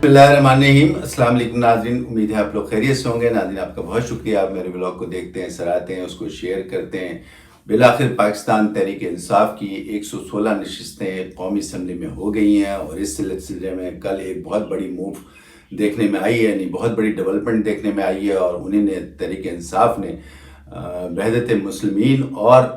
बिस्मिल्लाहिर्रहमानिर्रहीम। अस्सलाम वालेकुम नाज़रीन, उम्मीद है आप लोग खैरियत से होंगे। नाज़रीन, आपका बहुत शुक्रिया, आप मेरे ब्लॉग को देखते हैं, सराहते हैं, उसको शेयर करते हैं। बिलाखिर पाकिस्तान तहरीक इंसाफ की 116 नशिस्तें कौमी असम्बली में हो गई हैं और इस सिलसिले में कल एक बहुत बड़ी मूव देखने में आई है, यानी बहुत बड़ी डेवलपमेंट देखने में आई है। और उन्हीं ने तहरीक इंसाफ ने वहदत मुस्लिमीन और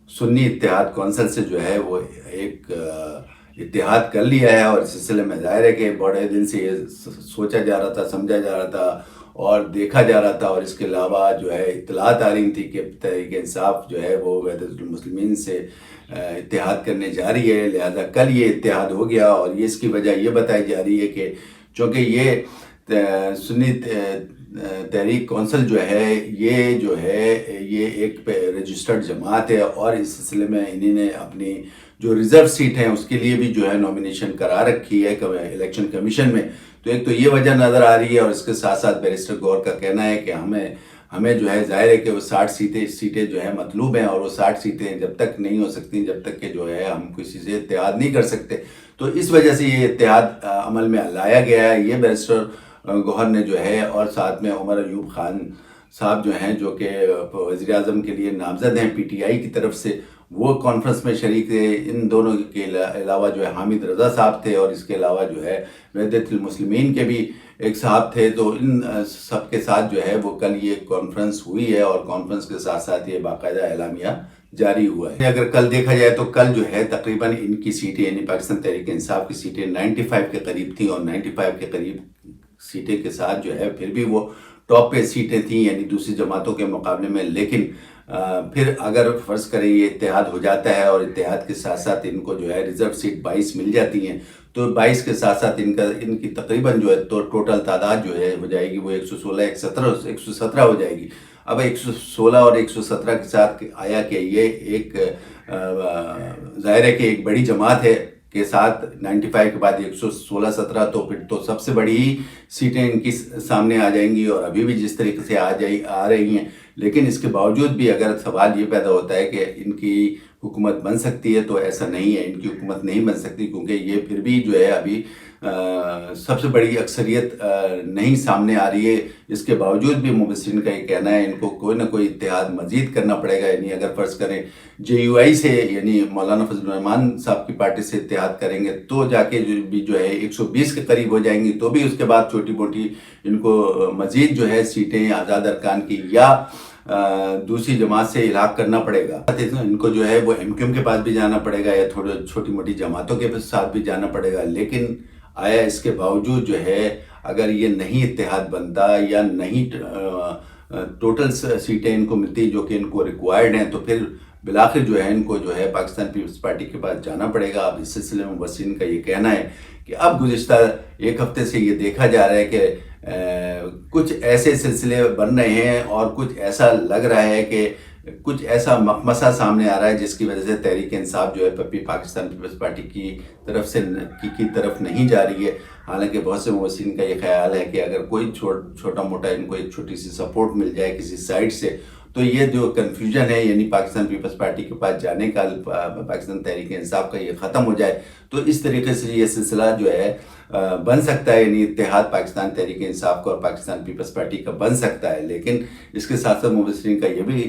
सुन्नी इत्तेहाद कौंसिल से जो है वो एक इत्तेहाद कर लिया है। और इस सिलसिले में ज़ाहिर है कि बड़े दिन से ये सोचा जा रहा था, समझा जा रहा था और देखा जा रहा था। और इसके अलावा जो है इत्तलात आ रही थी कि तहरीक इंसाफ जो है वो वहदतुल मुस्लिमीन से इत्तेहाद करने जा रही है, लिहाजा कल ये इत्तेहाद हो गया। और ये इसकी वजह ये बताई जा रही है कि चूँकि ये सुन्नी तहरीक कौंसिल जो है ये एक रजिस्टर्ड जमात है और इस सिलसिले में इन्हीं ने अपनी जो रिज़र्व सीट है उसके लिए भी जो है नॉमिनेशन करा रखी है इलेक्शन कमीशन में। तो एक तो ये वजह नज़र आ रही है और इसके साथ साथ बैरिस्टर गौर का कहना है कि हमें जो है ज़ाहिर है कि वो 60 सीटें जो है मतलूब हैं और वो 60 सीटें जब तक नहीं हो सकती जब तक कि जो है हम किसी से इत्तेहाद नहीं कर सकते। तो इस वजह से ये इत्तेहाद अमल में लाया गया है। ये बैरिस्टर गौहर ने जो है और साथ में उमर अयूब खान साहब जो हैं, जो कि वज़ीर आज़म के लिए नामज़द हैं पीटीआई की तरफ से, वो कॉन्फ्रेंस में शरीक थे। इन दोनों के अलावा जो है हामिद रज़ा साहब थे और इसके अलावा जो है वहदतुल मुस्लिमीन के भी एक साहब थे। तो इन सब के साथ जो है वो कल ये कॉन्फ्रेंस हुई है और कॉन्फ्रेंस के साथ साथ ये बाकायदा एलामिया जारी हुआ है। अगर कल देखा जाए तो कल जो है तकरीबन इनकी सीटें यानी पाकिस्तान तहरीक इंसाफ की सीटें 95 के करीब थी और 95 के करीब सीटें के साथ जो है फिर भी वो टॉप पे सीटें थी यानी दूसरी जमातों के मुकाबले में। लेकिन फिर अगर फ़र्ज़ करें ये इत्तेहाद हो जाता है और इत्तेहाद के साथ साथ इनको जो है रिज़र्व सीट 22 मिल जाती हैं, तो 22 के साथ साथ इनकी तकरीबन जो है तो टोटल तादाद जो है हो जाएगी वो 116 117 हो जाएगी। अब 116 और 117 के साथ आया कि ये एक ज़ाहिर है कि एक बड़ी जमात है के साथ 95 के बाद 116-17 तो फिर तो सबसे बड़ी सीटें इनकी सामने आ जाएंगी और अभी भी जिस तरीके से आ रही हैं। लेकिन इसके बावजूद भी अगर सवाल ये पैदा होता है कि इनकी हुकूमत बन सकती है, तो ऐसा नहीं है, इनकी हुकूमत नहीं बन सकती क्योंकि ये फिर भी जो है अभी सबसे बड़ी अक्सरियत नहीं सामने आ रही है। इसके बावजूद भी मुबस्सिरीन का ये कहना है इनको कोई ना कोई इत्तेहाद मज़ीद करना पड़ेगा। यानी अगर फ़र्ज़ करें JUI से यानी मौलाना फजलुर रहमान साहब की पार्टी से इत्तेहाद करेंगे तो जाके जो है 120 के करीब हो जाएंगी, तो भी उसके बाद छोटी मोटी इनको मज़ीद जो है सीटें आज़ाद अरकान की या दूसरी जमात से इलाक़ करना पड़ेगा। इनको जो है वो MQM के पास भी जाना पड़ेगा या थोड़ी छोटी मोटी जमातों के साथ भी जाना पड़ेगा। लेकिन आया इसके बावजूद जो है अगर ये नहीं इत्तेहाद बनता या नहीं टोटल सीटें इनको मिलती जो कि इनको रिक्वायर्ड हैं, तो फिर बिलाखिर जो है इनको जो है पाकिस्तान पीपल्स पार्टी के पास जाना पड़ेगा। अब इस सिलसिले में मुबस्सिरीन का ये कहना है कि अब गुज़िश्ता एक हफ़्ते से ये देखा जा रहा है कि कुछ ऐसे सिलसिले बन रहे हैं और कुछ ऐसा लग रहा है कि कुछ ऐसा मखमसा सामने आ रहा है जिसकी वजह से तहरीक इंसाफ जो है पाकिस्तान पीपल्स पार्टी की तरफ से की तरफ नहीं जा रही है। हालांकि बहुत से मुबस्सिरीन का ये ख्याल है कि अगर कोई छोटा मोटा इनको एक छोटी सी सपोर्ट मिल जाए किसी साइड से, तो ये जो कन्फ्यूजन है यानी पाकिस्तान पीपल्स पार्टी के पास जाने का पाकिस्तान तहरीक इंसाफ का ये ख़त्म हो जाए, तो इस तरीके से ये सिलसिला जो है बन सकता है। यानी इत्तेहाद पाकिस्तान तहरीक इंसाफ का और पाकिस्तान पीपल्स पार्टी का बन सकता है। लेकिन इसके साथ साथ मुबस्सिरीन का ये भी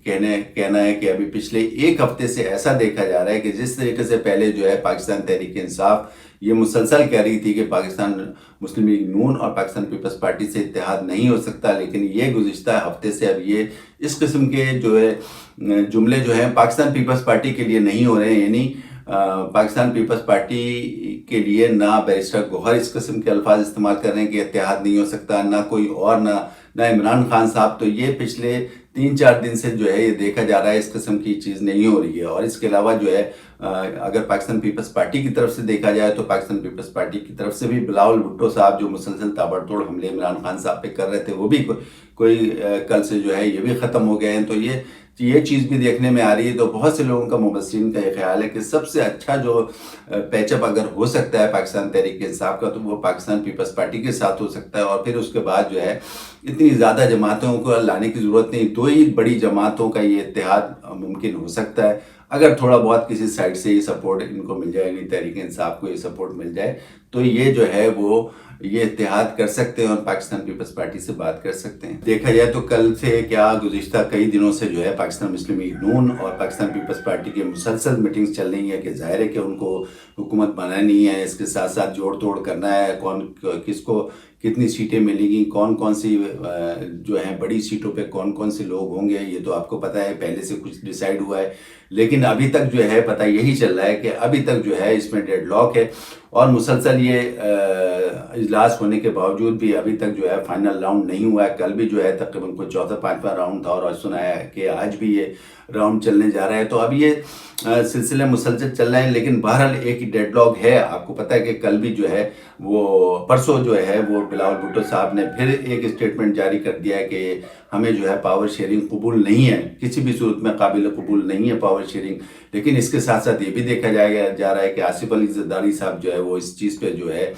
कहना है कि अभी पिछले एक हफ्ते से ऐसा देखा जा रहा है कि जिस तरीके से पहले जो है पाकिस्तान तहरीक इंसाफ ये मुसलसल कह रही थी कि पाकिस्तान मुस्लिम लीग नून और पाकिस्तान पीपल्स पार्टी से इत्तेहाद नहीं हो सकता, लेकिन ये गुज़िश्ता हफ्ते से अब ये इस किस्म के जो है जुमले जो हैं पाकिस्तान पीपल्स पार्टी के लिए नहीं हो रहे हैं। यानी पाकिस्तान पीपल्स पार्टी के लिए ना बैरिस्टर गौहर इस किस्म के अल्फाज इस्तेमाल कर रहे हैं कि इत्तेहाद नहीं हो सकता, ना कोई और ना इमरान खान साहब। तो ये पिछले 3-4 दिन से जो है ये देखा जा रहा है इस किस्म की चीज़ नहीं हो रही है। और इसके अलावा जो है अगर पाकिस्तान पीपल्स पार्टी की तरफ से देखा जाए तो पाकिस्तान पीपल्स पार्टी की तरफ से भी बिलावल भुट्टो साहब जो मुसलसल ताबड़तोड़ हमले इमरान खान साहब पे कर रहे थे वो भी कोई कल से जो है ये भी ख़त्म हो गए हैं। तो ये चीज़ भी देखने में आ रही है। तो बहुत से लोगों का मुबस्सिरीन का ये ख्याल है कि सबसे अच्छा जो पैचअप अगर हो सकता है पाकिस्तान तहरीक इंसाफ का तो वो पाकिस्तान पीपल्स पार्टी के साथ हो सकता है। और फिर उसके बाद जो है इतनी ज़्यादा जमातों को लाने की ज़रूरत नहीं, दो ही बड़ी जमातों का ये इत्तेहाद मुमकिन हो सकता है। अगर थोड़ा बहुत किसी साइड से ये सपोर्ट इनको मिल जाए, यानी तहरीक इंसाफ को ये सपोर्ट मिल जाए, तो ये जो है वो ये इत्तेहाद कर सकते हैं और पाकिस्तान पीपल्स पार्टी से बात कर सकते हैं। देखा जाए तो कल से क्या गुज़िश्ता कई दिनों से जो है पाकिस्तान मुस्लिम लीग नून और पाकिस्तान पीपल्स पार्टी की मुसलसल मीटिंग्स चल रही हैं कि ज़ाहिर है कि उनको हुकूमत बनानी है, इसके साथ साथ जोड़ तोड़ करना है, कौन किसको कितनी सीटें मिलेंगी, कौन कौन सी जो हैं बड़ी सीटों पे कौन कौन से लोग होंगे, ये तो आपको पता है पहले से कुछ डिसाइड हुआ है। लेकिन अभी तक जो है पता यही चल रहा है कि अभी तक जो है इसमें डेडलॉक है और मुसलसल ये इजलास होने के बावजूद भी अभी तक जो है फाइनल राउंड नहीं हुआ है। कल भी जो है तकरीबन कोई चौथा पाँचवा राउंड था और आज सुना है कि आज भी ये राउंड चलने जा रहा है। तो अब ये सिलसिले मुसलसल चल रहे हैं, लेकिन बहरहाल एक ही डेडलॉक है। आपको पता है कि कल भी जो है वो परसों जो है वो बिलावल भुट्टो साहब ने फिर एक स्टेटमेंट जारी कर दिया है कि हमें जो है पावर शेयरिंग कबूल नहीं है, किसी भी सूरत में काबिल कबूल नहीं है पावर शेयरिंग। लेकिन इसके साथ साथ ये भी देखा जा रहा है कि आसिफ अली जरदारी साहब जो है वो इस चीज़ पे जो है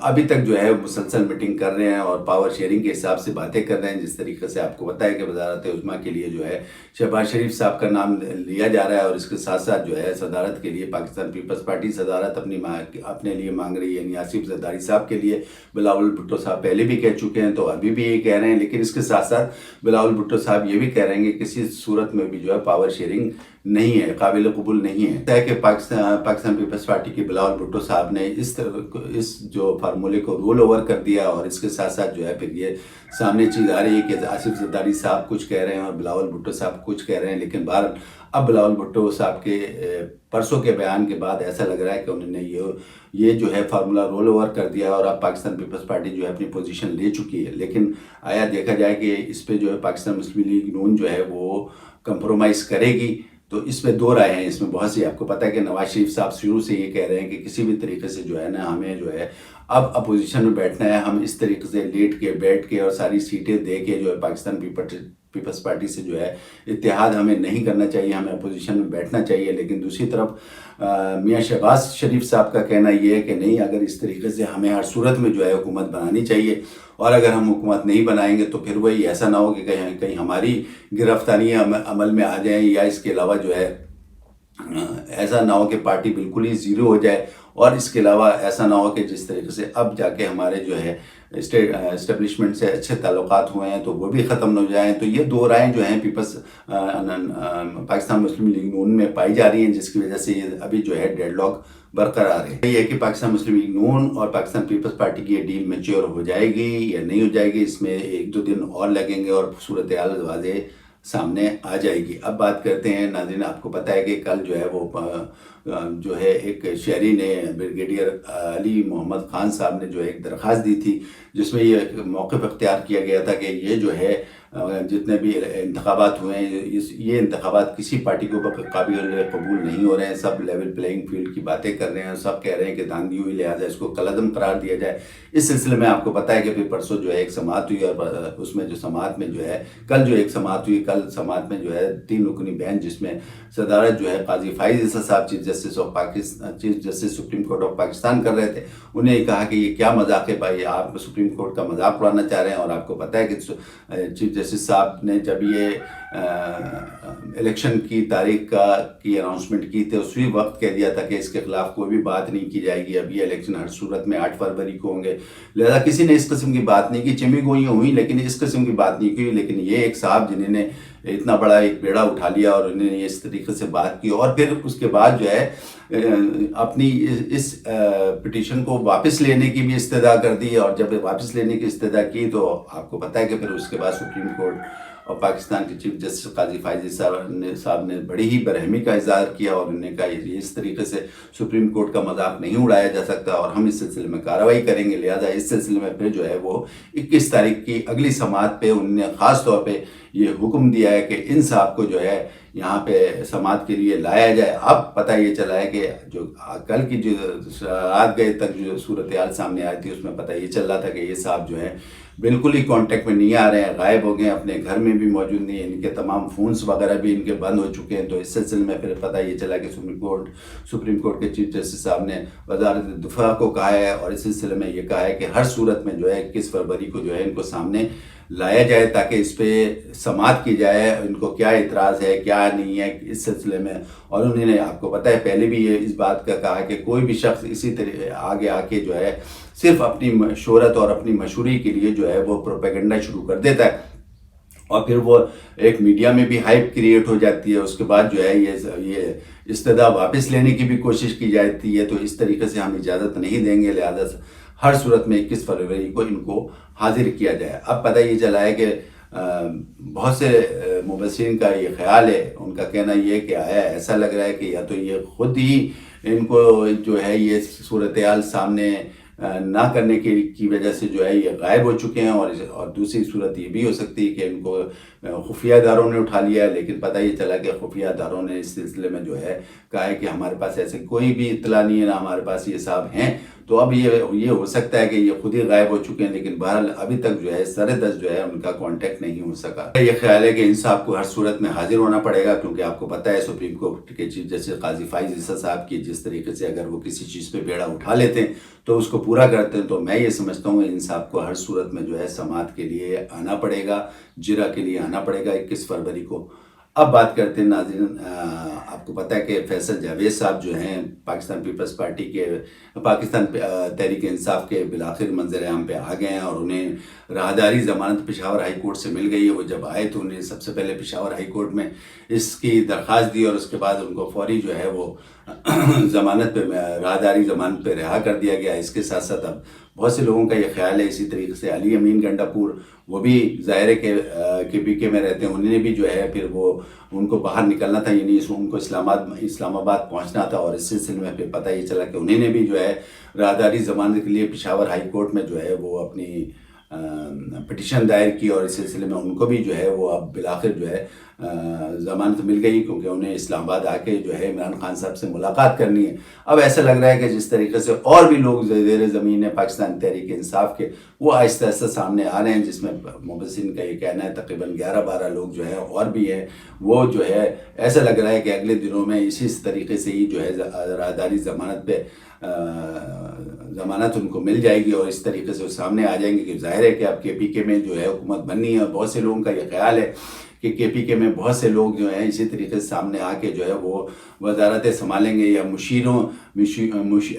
अभी तक जो है मुसलसल मीटिंग कर रहे हैं और पावर शेयरिंग के हिसाब से बातें कर रहे हैं। जिस तरीके से आपको पता है कि वजारत उज़्मा के लिए जो है शहबाज शरीफ साहब का नाम लिया जा रहा है और इसके साथ साथ जो है सदारत के लिए पाकिस्तान पीपल्स पार्टी सदारत अपने लिए मांग रही है, यानी आसिफ जरदारी साहब के लिए बिलावल भुट्टो साहब पहले भी कह चुके हैं, तो अभी भी ये कह रहे हैं। लेकिन इसके साथ साथ बिलावल भुट्टो साहब ये भी कह रहे हैं कि किसी सूरत में भी जो है पावर शेयरिंग नहीं है, काबिल कबूल नहीं है कि पाकिस्तान पीपल्स पार्टी के बिलावल भुट्टो साहब ने इस जो फार्मूले को रोल ओवर कर दिया और इसके साथ साथ जो है फिर ये सामने चीज़ आ रही है कि आसिफ जरदारी साहब कुछ कह रहे हैं और बिलावल भुट्टो साहब कुछ कह रहे हैं। लेकिन बहरहाल अब बिलावल भुट्टो साहब के परसों के बयान के बाद ऐसा लग रहा है कि उन्होंने ये जो है फार्मूला रोल ओवर कर दिया और अब पाकिस्तान पीपल्स पार्टी जो है अपनी पोजीशन ले चुकी है। लेकिन आया देखा जाए कि इस पे जो है पाकिस्तान मुस्लिम लीग नून जो है वो कंप्रोमाइज़ करेगी, तो इसमें दो राय हैं। इसमें बहुत सी, आपको पता है कि नवाज शरीफ साहब शुरू से ये कह रहे हैं कि किसी भी तरीके से जो है ना हमें जो है अब अपोजिशन में बैठना है, हम इस तरीके से लेट के बैठ के और सारी सीटें दे के जो है पाकिस्तान पीपल्स पार्टी से जो है इत्तेहाद हमें नहीं करना चाहिए, हमें अपोजिशन में बैठना चाहिए। लेकिन दूसरी तरफ मियाँ शहबाज शरीफ साहब का कहना ये है कि नहीं, अगर इस तरीके से हमें हर सूरत में जो है हुकूमत बनानी चाहिए और अगर हम हुकूमत नहीं बनाएंगे तो फिर वही ऐसा ना हो कि कहीं हमारी गिरफ्तारी अमल में आ जाए या इसके अलावा जो है ऐसा ना हो कि पार्टी बिल्कुल ही ज़ीरो हो जाए और इसके अलावा ऐसा ना हो कि जिस तरीके से अब जाके हमारे जो है इस्टेब्लिशमेंट से अच्छे ताल्लुकात हुए हैं तो वो भी ख़त्म हो जाएं। तो ये दो राय जो हैं पाकिस्तान मुस्लिम लीग नून में पाई जा रही हैं, जिसकी वजह से ये अभी जो है डेडलॉक बरकरार है। ये है कि पाकिस्तान मुस्लिम लीग नून और पाकिस्तान पीपल्स पार्टी की ये डील मैच्योर हो जाएगी या नहीं हो जाएगी, इसमें एक दो दिन और लगेंगे और सूरत हाल वाज़ेह सामने आ जाएगी। अब बात करते हैं नाज़रीन, आपको पता है कि कल जो है वो जो है एक शहरी ने ब्रिगेडियर अली मोहम्मद खान साहब ने जो है एक दरख्वास्त दी थी जिसमें ये मौक़िफ़ इख्तियार किया गया था कि ये जो है जितने भी इंतखाबात हुए हैं ये इंतखाबात किसी पार्टी को काबिल कबूल नहीं हो रहे हैं, सब लेवल प्लेइंग फील्ड की बातें कर रहे हैं, सब कह रहे हैं कि धांधली हुई, लिहाजा इसको कलअदम करार दिया जाए। इस सिलसिले में आपको पता है कि फिर परसों जो है एक समाअत हुई और उसमें जो समाअत में जो है कल जो एक समाअत हुई, कल समाअत में जो है 3 रुकनी बेंच जिसमें सदारत जो है काजी फाइज ईसा साहब chief justice supreme court of Pakistan कर रहे थे। उन्हें कहा कि ये क्या मजाक है भाई, आप सुप्रीम कोर्ट का मजाक उड़ाना चाह रहे हैं। और आपको पता है कि चीफ जस्टिस साहब ने जब ये इलेक्शन की तारीख की अनाउंसमेंट की थी उसी वक्त कह दिया था कि इसके खिलाफ कोई भी बात नहीं की जाएगी, अब ये इलेक्शन हर सूरत में 8 फरवरी को होंगे। लिहाजा किसी ने इस किस्म की बात नहीं की, चिमी गोइयाँ हुई लेकिन इस किस्म की बात नहीं की। लेकिन ये एक साहब जिन्होंने इतना बड़ा एक बेड़ा उठा लिया और उन्होंने इस तरीके से बात की और फिर उसके बाद जो है अपनी इस पिटीशन को वापस लेने की भी इस्तदा कर दी। और जब वापस लेने की इस्तदा की तो आपको पता है कि फिर उसके बाद सुप्रीम कोर्ट और पाकिस्तान के चीफ जस्टिस काजी फाइज साहब ने बड़ी ही बरहमी का इज़हार किया और उन्होंने कहा इस तरीके से सुप्रीम कोर्ट का मजाक नहीं उड़ाया जा सकता और हम इस सिलसिले में कार्रवाई करेंगे। लिहाजा इस सिलसिले में फिर जो है वो 21 तारीख की अगली समाअत पे उन्होंने ख़ास तौर पे ये हुक्म दिया है कि इन साहब को जो है यहाँ पे समाअत के लिए लाया जाए। अब पता ये चला है कि जो कल की जो रात गए तक जो सूरत हाल सामने आई थी उसमें पता ये चल रहा था कि ये साहब जो है बिल्कुल ही कांटेक्ट में नहीं आ रहे हैं, गायब हो गए, अपने घर में भी मौजूद नहीं है, इनके तमाम फ़ोन्स वगैरह भी इनके बंद हो चुके हैं। तो इस सिलसिले में फिर पता ये चला कि सुप्रीम कोर्ट के चीफ जस्टिस साहब ने वजारत दिफा को कहा है और इस सिलसिले में ये कहा है कि हर सूरत में जो है 21 फरवरी को जो है इनको सामने لایا جائے تاکہ اس پہ سماعت کی جائے، ان کو کیا اعتراض ہے کیا نہیں ہے اس سلسلے میں۔ اور انہوں نے آپ کو پتہ ہے پہلے بھی یہ اس بات کا کہا کہ کوئی بھی شخص اسی طرح آگے آ کے جو ہے صرف اپنی شہرت اور اپنی مشہوری کے لیے جو ہے وہ پروپیگنڈا شروع کر دیتا ہے، اور پھر وہ ایک میڈیا میں بھی ہائپ کریٹ ہو جاتی ہے، اس کے بعد جو ہے یہ استدعا واپس لینے کی بھی کوشش کی جاتی ہے۔ تو اس طریقے سے ہم اجازت نہیں دیں گے، لہذا ہر صورت میں 21 فروری کو ان کو حاضر کیا جائے۔ اب پتہ یہ چلا ہے کہ بہت سے مبصرین کا یہ خیال ہے، ان کا کہنا یہ ہے کہ آیا ایسا لگ رہا ہے کہ یا تو یہ خود ہی ان کو جو ہے یہ صورتحال سامنے نہ کرنے کی وجہ سے جو ہے یہ غائب ہو چکے ہیں، اور دوسری صورت یہ بھی ہو سکتی ہے کہ ان کو خفیہ اداروں نے اٹھا لیا ہے، لیکن پتہ یہ چلا کہ خفیہ اداروں نے اس سلسلے میں جو ہے کہا ہے کہ ہمارے پاس ایسے کوئی بھی اطلاع نہیں ہے، نہ ہمارے پاس یہ صاحب ہیں۔ تو اب یہ ہو سکتا ہے کہ یہ خود ہی غائب ہو چکے ہیں، لیکن بہرحال ابھی تک جو ہے سر دست جو ہے ان کا کانٹیکٹ نہیں ہو سکا۔ یہ خیال ہے کہ ان صاحب کو ہر صورت میں حاضر ہونا پڑے گا، کیونکہ آپ کو پتہ ہے سپریم کورٹ کے چیف جسٹس قاضی فائز عیسیٰ صاحب کی جس طریقے سے اگر وہ کسی چیز پہ بیڑا اٹھا لیتے ہیں تو اس کو پورا کرتے ہیں۔ تو میں یہ سمجھتا ہوں ان صاحب کو ہر صورت میں جو ہے سماعت کے لیے آنا پڑے گا، جرا کے لیے آنا پڑے گا 21 فروری کو۔ اب بات کرتے ہیں ناظرین، آپ کو پتہ ہے کہ فیصل جاوید صاحب جو ہیں پاکستان پیپلز پارٹی کے، پاکستان تحریک انصاف کے بالآخر منظر عام پہ آ گئے ہیں، اور انہیں راہداری ضمانت پشاور ہائی کورٹ سے مل گئی ہے۔ وہ جب آئے تو انہیں سب سے پہلے پشاور ہائی کورٹ میں اس کی درخواست دی، اور اس کے بعد ان کو فوری جو ہے وہ ضمانت پہ، راہداری ضمانت پہ رہا کر دیا گیا۔ اس کے ساتھ ساتھ اب بہت سے لوگوں کا یہ خیال ہے، اسی طریقے سے علی امین گنڈا پور، وہ بھی ظاہر ہے کہ پی کے میں رہتے ہیں، انہوں نے بھی جو ہے پھر وہ ان کو باہر نکلنا تھا، یعنی ان کو اسلام آباد پہنچنا تھا، اور اس سلسلے میں پھر پتہ یہ چلا کہ انہوں نے بھی جو ہے راہداری ضمانت کے لیے پشاور ہائی کورٹ میں جو ہے وہ اپنی پٹیشن دائر کی، اور اس سلسلے میں ان کو بھی جو ہے وہ اب بالآخر جو ہے ضمانت مل گئی، کیونکہ انہیں اسلام آباد آ کے جو ہے عمران خان صاحب سے ملاقات کرنی ہے۔ اب ایسا لگ رہا ہے کہ جس طریقے سے اور بھی لوگ زیر زمین ہے پاکستان تحریک انصاف کے، وہ آہستہ آہستہ سامنے آ رہے ہیں، جس میں مبصرین کا یہ کہنا ہے تقریباً 11-12 لوگ جو ہے اور بھی ہیں، وہ جو ہے ایسا لگ رہا ہے کہ اگلے دنوں میں اسی طریقے سے ہی جو ہے راہداری ضمانت پہ ضمانت ان کو مل جائے گی، اور اس طریقے سے وہ سامنے آ جائیں گے کہ ظاہر ہے کہ اب کے پی کے میں جو ہے حکومت بننی ہے، اور بہت سے لوگوں کا یہ خیال ہے کہ کے پی کے میں بہت سے لوگ جو ہیں اسی طریقے سے سامنے آ کے جو ہے وہ وزارتیں سنبھالیں گے، یا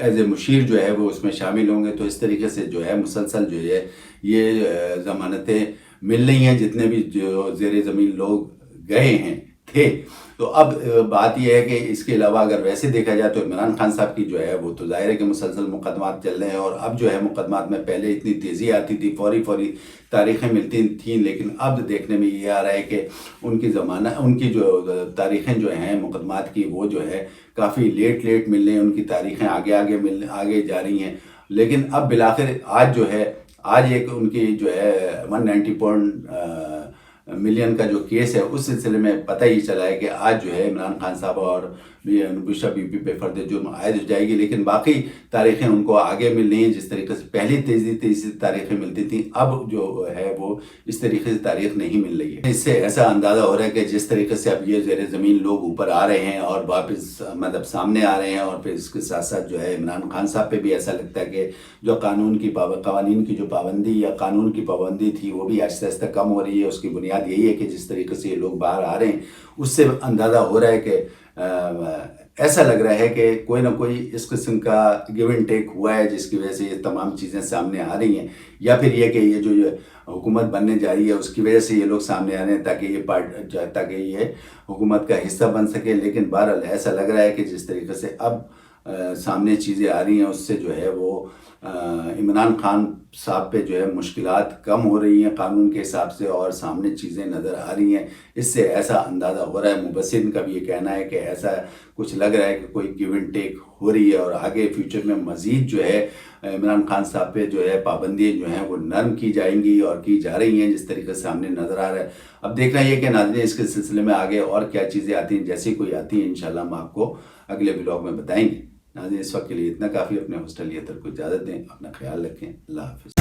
ایز اے مشیر جو ہے وہ اس میں شامل ہوں گے۔ تو اس طریقے سے جو ہے مسلسل جو ہے یہ ضمانتیں مل رہی ہیں جتنے بھی جو زیر زمین لوگ گئے ہیں تھے۔ تو اب بات یہ ہے کہ اس کے علاوہ اگر ویسے دیکھا جائے تو عمران خان صاحب کی جو ہے وہ تو ظاہر ہے کہ مسلسل مقدمات چل رہے ہیں، اور اب جو ہے مقدمات میں پہلے اتنی تیزی آتی تھی، فوری تاریخیں ملتی تھیں، لیکن اب دیکھنے میں یہ آ رہا ہے کہ ان کی جو تاریخیں جو ہیں مقدمات کی وہ جو ہے کافی لیٹ مل رہی ہیں، ان کی تاریخیں آگے جا رہی ہیں۔ لیکن اب بالآخر آج ایک ان کی جو ہے 190 ملین کا جو کیس ہے اس سلسلے میں پتہ ہی چلا ہے کہ آج جو ہے عمران خان صاحب اور نبوشہ بی پی پہ فرد جرم عائد ہو جائے گی، لیکن باقی تاریخیں ان کو آگے مل رہی ہیں جس طریقے سے پہلی تیزی تاریخیں ملتی تھیں، اب جو ہے وہ اس طریقے سے تاریخ نہیں مل رہی ہے۔ اس سے ایسا اندازہ ہو رہا ہے کہ جس طریقے سے اب یہ زیر زمین لوگ اوپر آ رہے ہیں اور واپس سامنے آ رہے ہیں، اور پھر اس کے ساتھ ساتھ جو ہے عمران خان صاحب پہ بھی ایسا لگتا ہے کہ جو قوانین کی جو پابندی یا قانون کی پابندی تھی وہ بھی آہستہ آہستہ کم ہو رہی ہے۔ اس کی بنیاد یہی ہے کہ جس طریقے سے یہ لوگ باہر آ رہے ہیں اس سے اندازہ ہو رہا ہے کہ ایسا لگ رہا ہے کہ کوئی نہ کوئی اس قسم کا گیو اینڈ ٹیک ہوا ہے جس کی وجہ سے یہ تمام چیزیں سامنے آ رہی ہیں، یا پھر یہ کہ یہ جو حکومت بننے جا رہی ہے اس کی وجہ سے یہ لوگ سامنے آ رہے ہیں تاکہ یہ حکومت کا حصہ بن سکے۔ لیکن بہرحال ایسا لگ رہا ہے کہ جس طریقے سے اب سامنے چیزیں آ رہی ہیں اس سے جو ہے وہ عمران خان صاحب پہ جو ہے مشکلات کم ہو رہی ہیں قانون کے حساب سے، اور سامنے چیزیں نظر آ رہی ہیں۔ اس سے ایسا اندازہ ہو رہا ہے، مبصرین کا بھی یہ کہنا ہے کہ ایسا کچھ لگ رہا ہے کہ کوئی گیو اینڈ ٹیک ہو رہی ہے، اور آگے فیوچر میں مزید جو ہے عمران خان صاحب پہ جو ہے پابندیاں جو ہیں وہ نرم کی جائیں گی اور کی جا رہی ہیں جس طریقے سے سامنے نظر آ رہا ہے۔ اب دیکھنا یہ کہ ناظرین اس کے سلسلے میں آگے اور کیا چیزیں آتی ہیں، جیسی کوئی آتی ہیں انشاءاللہ ہم آپ کو اگلے ولاگ میں بتائیں گے۔ ناظرین اس وقت کے لیے اتنا کافی، اپنے ہوسٹ علی اطہر کو اجازت دیں، اپنا خیال رکھیں، اللہ حافظ۔